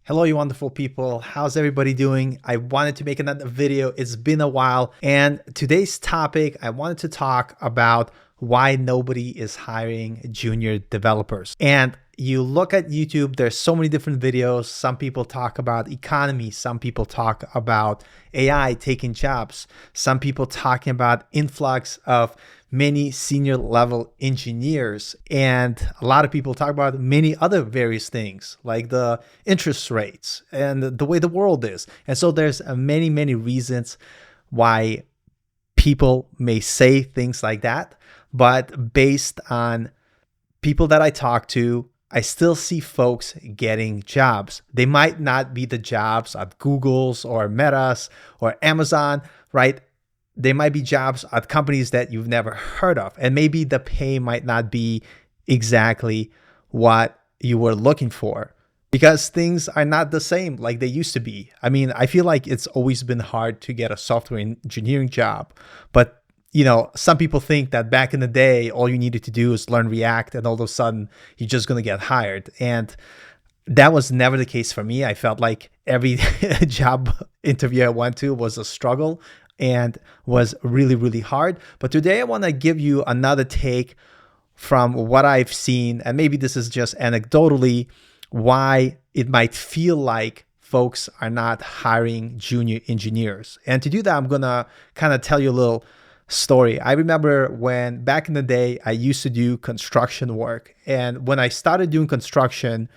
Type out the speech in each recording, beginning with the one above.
Hello, you wonderful people. How's everybody doing? I wanted to make another video. It's been a while. And today's topic, I wanted to talk about why nobody is hiring junior developers. And you look at YouTube, there's so many different videos. Some people talk about economy. Some people talk about AI taking jobs. Some people talking about influx of many senior level engineers. And a lot of people talk about many other various things like the interest rates and the way the world is. And so there's many, many reasons why people may say things like that. But based on people that I talk to, I still see folks getting jobs. They might not be the jobs at Google's or Meta's or Amazon, right? They might be jobs at companies that you've never heard of. And maybe the pay might not be exactly what you were looking for because things are not the same like they used to be. I mean, I feel like it's always been hard to get a software engineering job, but some people think that back in the day, all you needed to do is learn React and all of a sudden you're just going to get hired. And that was never the case for me. I felt like every job interview I went to was a struggle and was really, really hard. But today I want to give you another take from what I've seen. And maybe this is just anecdotally why it might feel like folks are not hiring junior engineers. And to do that, I'm going to kind of tell you a little story. I remember when back in the day, I used to do construction work. And when I started doing construction,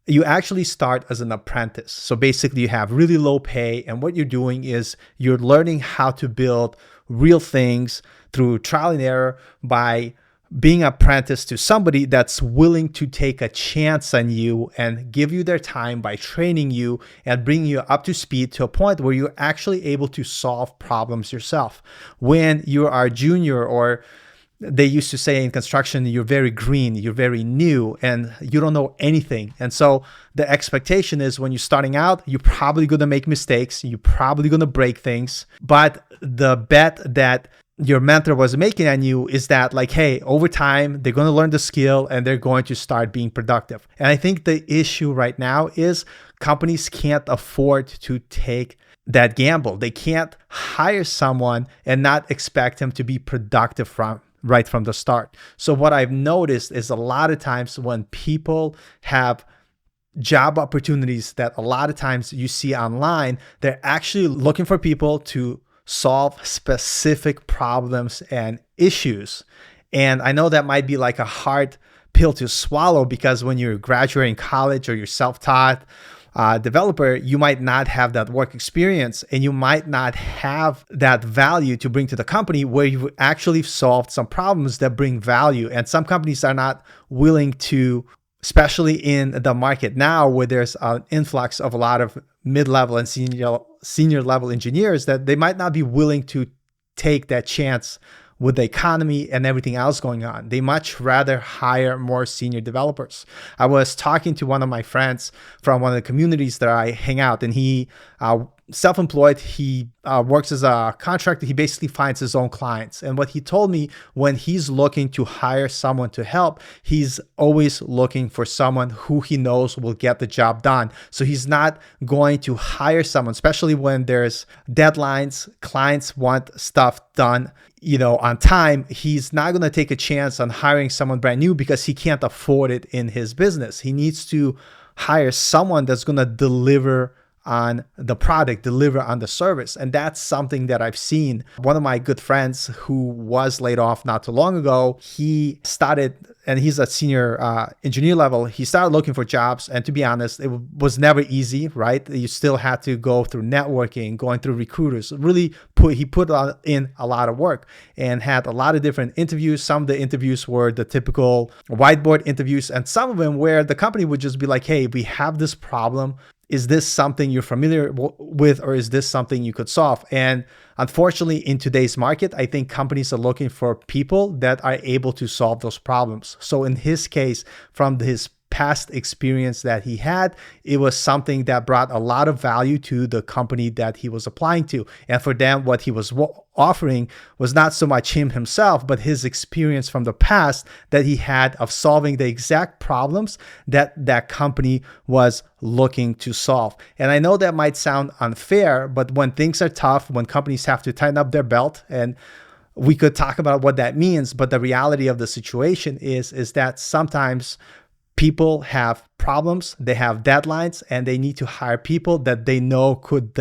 you actually start as an apprentice. So basically you have really low pay. And what you're doing is you're learning how to build real things through trial and error by being apprentice to somebody that's willing to take a chance on you and give you their time by training you and bringing you up to speed to a point where you're actually able to solve problems yourself. When you are a junior, or they used to say in construction, you're very green, you're very new, and you don't know anything. And so the expectation is when you're starting out, you're probably going to make mistakes, you're probably going to break things. But the bet that your mentor was making on you is that, like, hey, over time, they're going to learn the skill and they're going to start being productive. And I think the issue right now is companies can't afford to take that gamble. They can't hire someone and not expect them to be productive right from the start. So what I've noticed is a lot of times when people have job opportunities that a lot of times you see online, they're actually looking for people to solve specific problems and issues. And I know that might be like a hard pill to swallow because when you're graduating college or you're self-taught developer, you might not have that work experience and you might not have that value to bring to the company where you actually solved some problems that bring value. And some companies are not willing to, especially in the market now where there's an influx of a lot of mid-level and senior level engineers, that they might not be willing to take that chance with the economy and everything else going on. They much rather hire more senior developers. I was talking to one of my friends from one of the communities that I hang out, and he self-employed. He works as a contractor. He basically finds his own clients. And what he told me, when he's looking to hire someone to help, he's always looking for someone who he knows will get the job done. So he's not going to hire someone, especially when there's deadlines, clients want stuff done, on time. He's not going to take a chance on hiring someone brand new because he can't afford it in his business. He needs to hire someone that's going to deliver on the product, deliver on the service. And that's something that I've seen. One of my good friends who was laid off not too long ago, he started, and he's at senior engineer level, he started looking for jobs. And to be honest, it was never easy, right? You still had to go through networking, going through recruiters. Really, he put in a lot of work and had a lot of different interviews. Some of the interviews were the typical whiteboard interviews, and some of them where the company would just be like, hey, we have this problem. Is this something you're familiar with, or is this something you could solve? And unfortunately, in today's market, I think companies are looking for people that are able to solve those problems. So in his case, from his past experience that he had, it was something that brought a lot of value to the company that he was applying to. And for them, what he was offering was not so much him himself, but his experience from the past that he had of solving the exact problems that that company was looking to solve. And I know that might sound unfair, but when things are tough, when companies have to tighten up their belt, and we could talk about what that means, but the reality of the situation is that sometimes people have problems, they have deadlines, and they need to hire people that they know could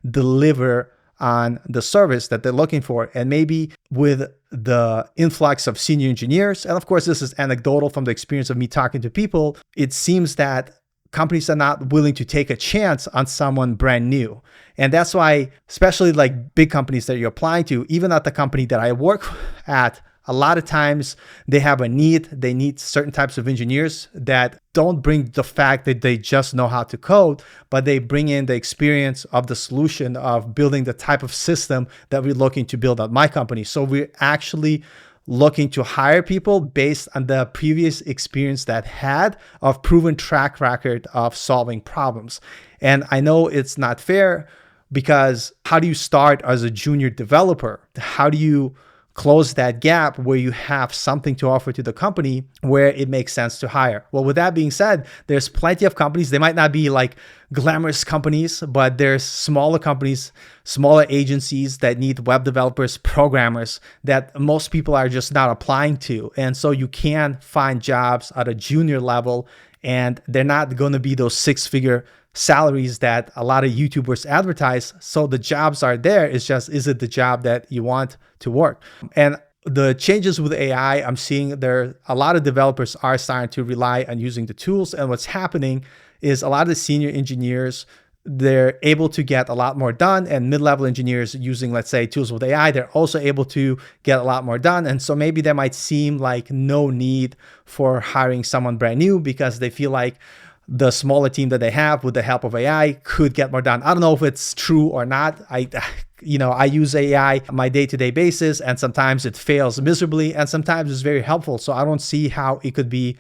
deliver on the service that they're looking for. And maybe with the influx of senior engineers, and of course, this is anecdotal from the experience of me talking to people, it seems that companies are not willing to take a chance on someone brand new. And that's why, especially like big companies that you're applying to, even at the company that I work at, a lot of times they have a need. They need certain types of engineers that don't bring the fact that they just know how to code, but they bring in the experience of the solution of building the type of system that we're looking to build at my company. So we're actually looking to hire people based on the previous experience that had of proven track record of solving problems. And I know it's not fair, because how do you start as a junior developer? How do you close that gap where you have something to offer to the company where it makes sense to hire? Well, with that being said, there's plenty of companies. They might not be like glamorous companies, but there's smaller companies, smaller agencies that need web developers, programmers that most people are just not applying to. And so you can find jobs at a junior level, and they're not going to be those six-figure salaries that a lot of YouTubers advertise. So the jobs are there. It's just, is it the job that you want to work? And the changes with AI, I'm seeing there a lot of developers are starting to rely on using the tools. And what's happening is a lot of the senior engineers, they're able to get a lot more done, and mid-level engineers using, let's say, tools with AI, they're also able to get a lot more done. And so maybe there might seem like no need for hiring someone brand new, because they feel like the smaller team that they have with the help of AI could get more done. I don't know if it's true or not. I use AI on my day-to-day basis, and sometimes it fails miserably, and sometimes it's very helpful. So I don't see how it could be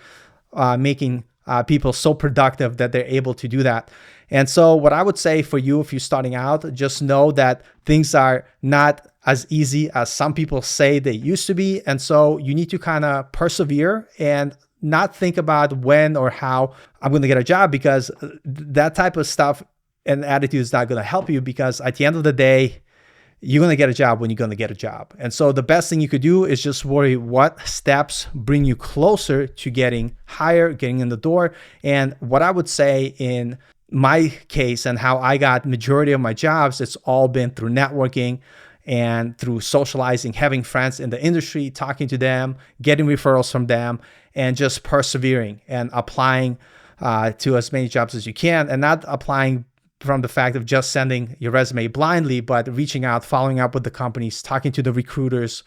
making people so productive that they're able to do that. And so what I would say for you, if you're starting out, just know that things are not as easy as some people say they used to be. And so you need to kind of persevere and not think about when or how I'm going to get a job, because that type of stuff and attitude is not going to help you, because at the end of the day, you're going to get a job when you're going to get a job. And so the best thing you could do is just worry what steps bring you closer to getting hired, getting in the door. And what I would say in my case and how I got majority of my jobs, it's all been through networking and through socializing, having friends in the industry, talking to them, getting referrals from them, and just persevering and applying to as many jobs as you can, and not applying from the fact of just sending your resume blindly, but reaching out, following up with the companies, talking to the recruiters,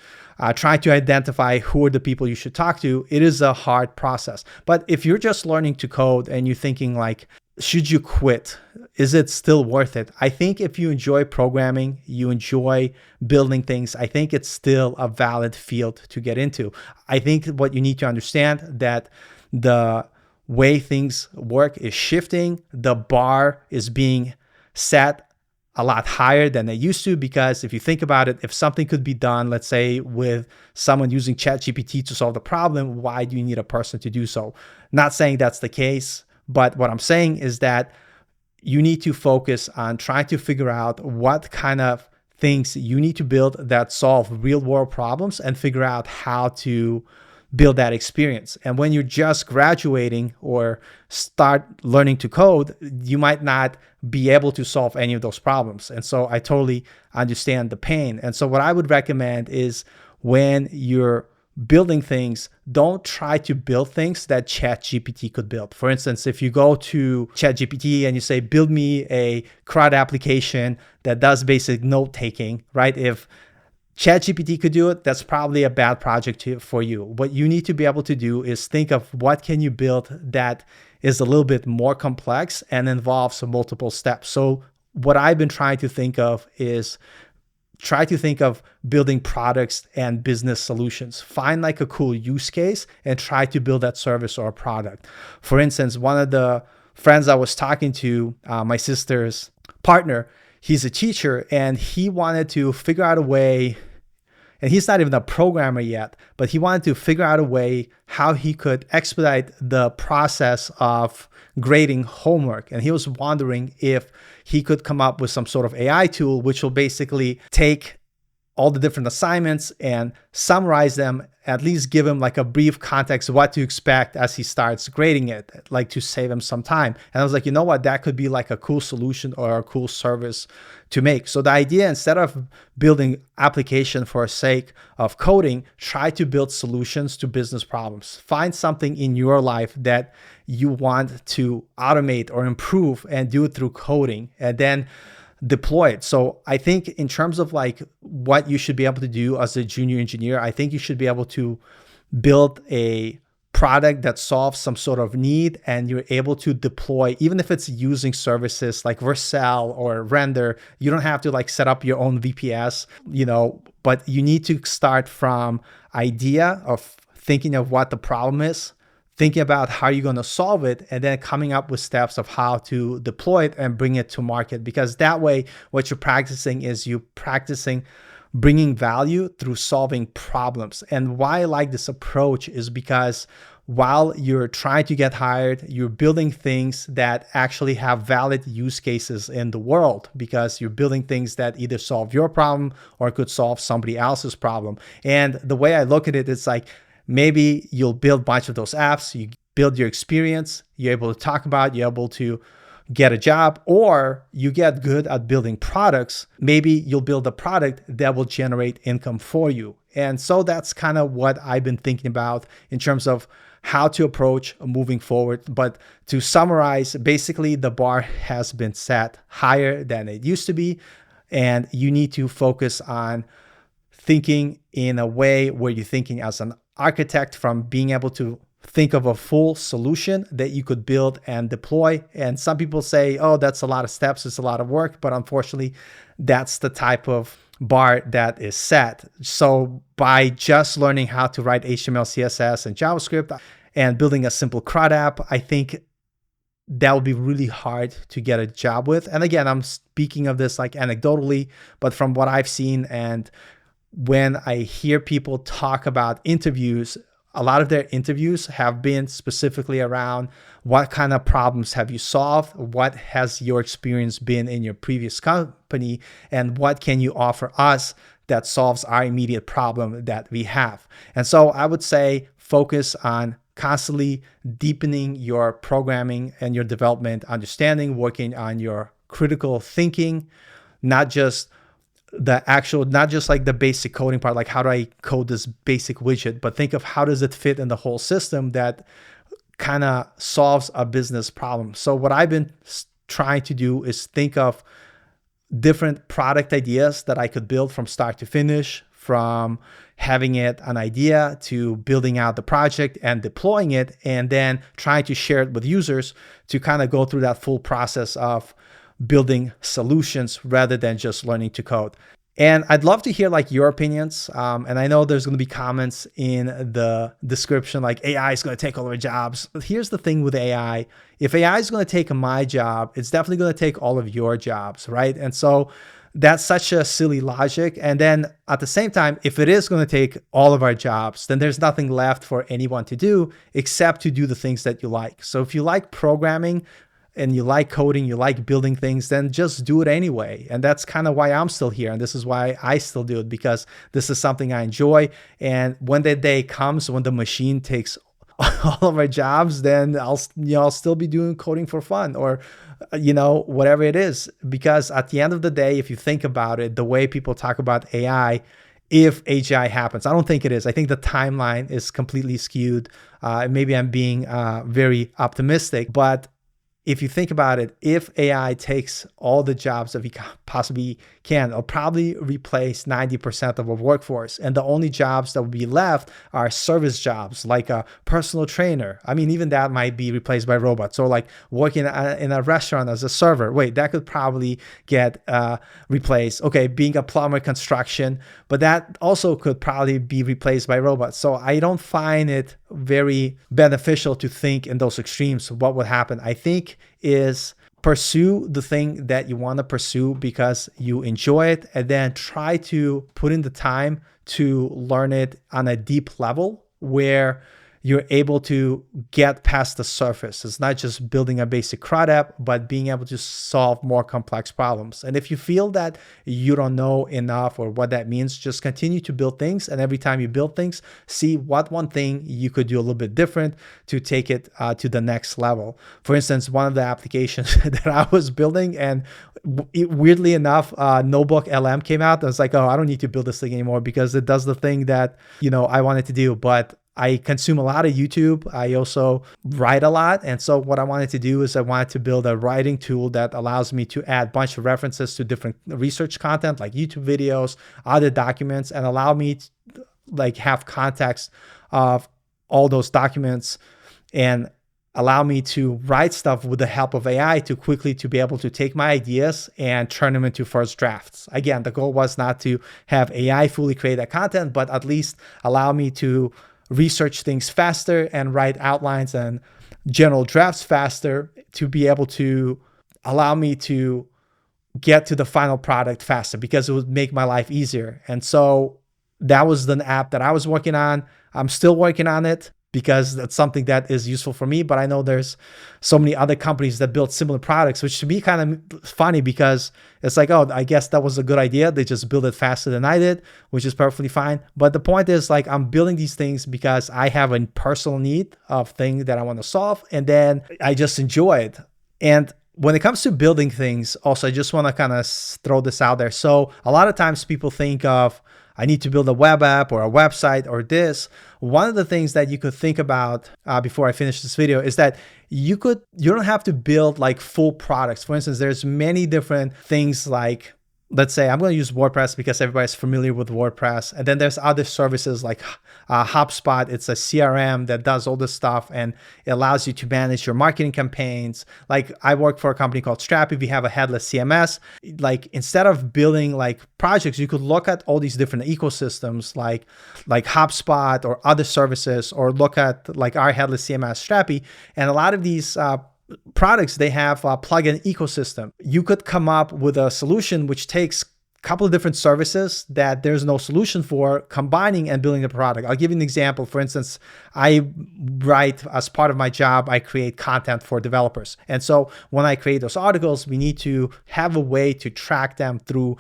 trying to identify who are the people you should talk to. It is a hard process. But if you're just learning to code and you're thinking like, should you quit? Is it still worth it? I think if you enjoy programming, you enjoy building things, I think it's still a valid field to get into. I think what you need to understand that the way things work is shifting. The bar is being set a lot higher than they used to, because if you think about it, if something could be done, let's say with someone using ChatGPT to solve the problem, why do you need a person to do so? Not saying that's the case, but what I'm saying is that you need to focus on trying to figure out what kind of things you need to build that solve real world problems, and figure out how to build that experience. And when you're just graduating or start learning to code, you might not be able to solve any of those problems. And so I totally understand the pain. And so what I would recommend is, when you're building things, don't try to build things that ChatGPT could build. For instance, if you go to ChatGPT and you say, build me a CRUD application that does basic note taking, right? If ChatGPT could do it, that's probably a bad project for you. What you need to be able to do is think of what can you build that is a little bit more complex and involves multiple steps. So what I've been trying to think of is try to think of building products and business solutions. Find like a cool use case and try to build that service or product. For instance, one of the friends I was talking to, my sister's partner, he's a teacher and he wanted to figure out a way, and he's not even a programmer yet, but he wanted to figure out a way how he could expedite the process of grading homework. And he was wondering if he could come up with some sort of AI tool, which will basically take all the different assignments and summarize them, at least give him like a brief context of what to expect as he starts grading it, like to save him some time. And I was like, you know what, that could be like a cool solution or a cool service to make. So the idea, instead of building application for the sake of coding, try to build solutions to business problems. Find something in your life that you want to automate or improve and do it through coding, and then deploy it. So I think in terms of like what you should be able to do as a junior engineer, I think you should be able to build a product that solves some sort of need and you're able to deploy, even if it's using services like Vercel or Render. You don't have to like set up your own VPS, but you need to start from idea of thinking of what the problem is, thinking about how you're going to solve it, and then coming up with steps of how to deploy it and bring it to market. Because that way, what you're practicing is you practicing bringing value through solving problems. And why I like this approach is because while you're trying to get hired, you're building things that actually have valid use cases in the world, because you're building things that either solve your problem or could solve somebody else's problem. And the way I look at it, it's like, maybe you'll build a bunch of those apps, you build your experience, you're able to talk about, you're able to get a job, or you get good at building products. Maybe you'll build a product that will generate income for you. And so that's kind of what I've been thinking about in terms of how to approach moving forward. But to summarize, basically the bar has been set higher than it used to be, and you need to focus on thinking in a way where you're thinking as an architect, from being able to think of a full solution that you could build and deploy. And some people say, oh, that's a lot of steps, it's a lot of work, but unfortunately, that's the type of bar that is set. So by just learning how to write HTML, CSS, and JavaScript and building a simple CRUD app, I think that would be really hard to get a job with. And again, I'm speaking of this like anecdotally, but from what I've seen and when I hear people talk about interviews, a lot of their interviews have been specifically around what kind of problems have you solved, what has your experience been in your previous company, and what can you offer us that solves our immediate problem that we have. And so I would say focus on constantly deepening your programming and your development understanding, working on your critical thinking, not just like the basic coding part, like how do I code this basic widget, but think of how does it fit in the whole system that kind of solves a business problem. So what I've been trying to do is think of different product ideas that I could build from start to finish, from having it an idea to building out the project and deploying it, and then trying to share it with users to kind of go through that full process of building solutions rather than just learning to code. And I'd love to hear like your opinions. And I know there's going to be comments in the description like AI is going to take all our jobs. But here's the thing with AI. If AI is going to take my job, it's definitely going to take all of your jobs, right? And so that's such a silly logic. And then at the same time, if it is going to take all of our jobs, then there's nothing left for anyone to do except to do the things that you like. So if you like programming, and you like coding, you like building things, then just do it anyway. And that's kind of why I'm still here. And this is why I still do it, because this is something I enjoy. And when that day comes, when the machine takes all of our jobs, then I'll still be doing coding for fun, or whatever it is. Because at the end of the day, if you think about it, the way people talk about AI, if AGI happens, I don't think it is. I think the timeline is completely skewed. Maybe I'm being very optimistic, but if you think about it, if AI takes all the jobs that we possibly can, it'll probably replace 90% of our workforce. And the only jobs that will be left are service jobs, like a personal trainer. I mean, even that might be replaced by robots. So like working in a restaurant as a server, wait, that could probably get replaced. Okay, being a plumber, construction, but that also could probably be replaced by robots. So I don't find it very beneficial to think in those extremes. What would happen, I think, is pursue the thing that you want to pursue because you enjoy it, and then try to put in the time to learn it on a deep level where you're able to get past the surface. It's not just building a basic CRUD app, but being able to solve more complex problems. And if you feel that you don't know enough or what that means, just continue to build things. And every time you build things, see what one thing you could do a little bit different to take it to the next level. For instance, one of the applications that I was building, and weirdly enough, Notebook LM came out. I was like, oh, I don't need to build this thing anymore because it does the thing that, I wanted to do. But I consume a lot of YouTube. I also write a lot. And so what I wanted to do is I wanted to build a writing tool that allows me to add a bunch of references to different research content like YouTube videos, other documents, and allow me to like have context of all those documents and allow me to write stuff with the help of AI to quickly to be able to take my ideas and turn them into first drafts. Again, the goal was not to have AI fully create that content, but at least allow me to research things faster and write outlines and general drafts faster to be able to allow me to get to the final product faster because it would make my life easier. And so that was the app that I was working on. I'm still working on it because that's something that is useful for me. But I know there's so many other companies that build similar products, which to me kind of funny because it's like, oh, I guess that was a good idea. They just build it faster than I did, which is perfectly fine. But the point is, like, I'm building these things because I have a personal need of thing that I want to solve, and then I just enjoy it. And when it comes to building things, also, I just want to kind of throw this out there. So a lot of times people think of, I need to build a web app or a website or this. One of the things that you could think about before I finish this video is that you don't have to build like full products. For instance, there's many different things like, let's say I'm going to use WordPress because everybody's familiar with WordPress. And then there's other services like HubSpot. It's a CRM that does all this stuff and it allows you to manage your marketing campaigns. Like I work for a company called Strapi. We have a headless CMS. Like instead of building like projects, you could look at all these different ecosystems like HubSpot or other services, or look at like our headless CMS Strapi. And a lot of these products, they have a plugin ecosystem. You could come up with a solution which takes a couple of different services that there's no solution for, combining and building a product. I'll give you an example. For instance, I write, as part of my job, I create content for developers. And so when I create those articles, we need to have a way to track them through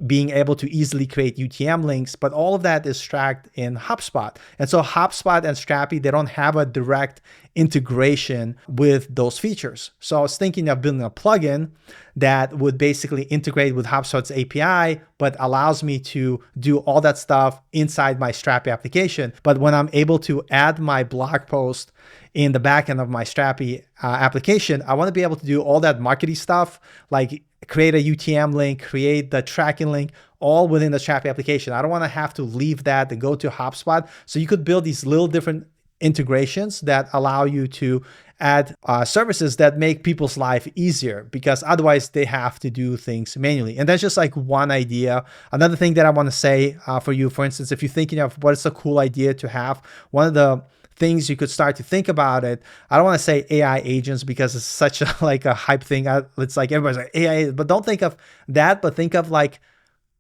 being able to easily create UTM links, but all of that is tracked in HubSpot. And so HubSpot and Strapi, they don't have a direct integration with those features. So I was thinking of building a plugin that would basically integrate with HubSpot's API, but allows me to do all that stuff inside my Strapi application. But when I'm able to add my blog post in the backend of my Strapi application, I want to be able to do all that marketing stuff, like create a UTM link, create the tracking link, all within the Strapi application. I don't want to have to leave that and go to HubSpot. So you could build these little different integrations that allow you to add services that make people's life easier, because otherwise they have to do things manually. And that's just like one idea. Another thing that I want to say for you, for instance, if you're thinking of what is a cool idea to have, one of the things you could start to think about it. I don't want to say AI agents because it's such a like a hype thing. It's like everybody's like AI, but don't think of that, but think of like,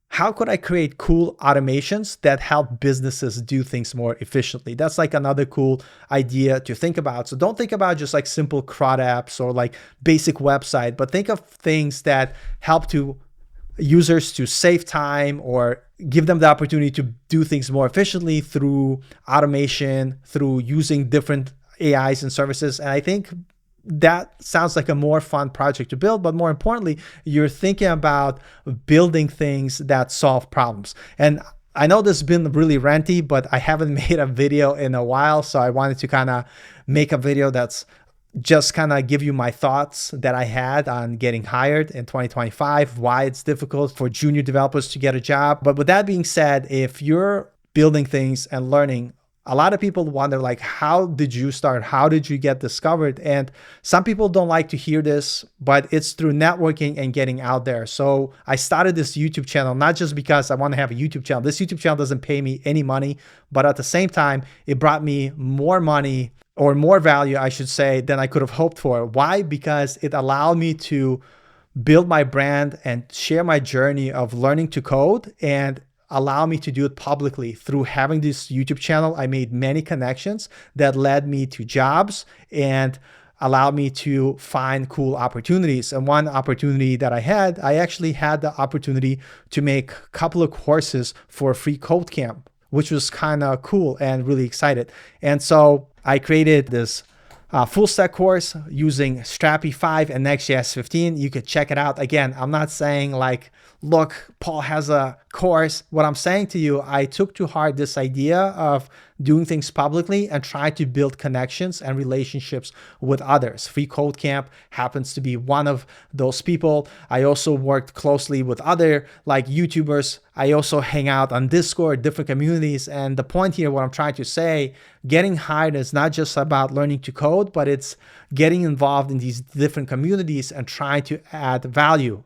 how could I create cool automations that help businesses do things more efficiently? That's like another cool idea to think about. So don't think about just like simple CRUD apps or like basic website, but think of things that help to users to save time or give them the opportunity to do things more efficiently through automation, through using different AIs and services. And I think that sounds like a more fun project to build, but more importantly, you're thinking about building things that solve problems. And I know this has been really ranty, but I haven't made a video in a while, so I wanted to kind of make a video that's just kind of give you my thoughts that I had on getting hired in 2025, why it's difficult for junior developers to get a job. But with that being said, if you're building things and learning, a lot of people wonder, like, how did you start? How did you get discovered? And some people don't like to hear this, but it's through networking and getting out there. So I started this YouTube channel, not just because I want to have a YouTube channel. This YouTube channel doesn't pay me any money, but at the same time, it brought me more money, or more value, I should say, than I could have hoped for. Why? Because it allowed me to build my brand and share my journey of learning to code, and allow me to do it publicly. Through having this YouTube channel, I made many connections that led me to jobs and allowed me to find cool opportunities. And one opportunity that I actually had the opportunity to make a couple of courses for a free code camp, which was kind of cool and really excited. And so I created this full stack course using Strapi 5 and Next.js 15. You could check it out. Again, I'm not saying like, look, Paul has a course. What I'm saying to you, I took to heart this idea of doing things publicly and try to build connections and relationships with others. Free Code Camp happens to be one of those people. I also worked closely with other like YouTubers. I also hang out on Discord, different communities. And the point here, what I'm trying to say, getting hired is not just about learning to code, but it's getting involved in these different communities and trying to add value.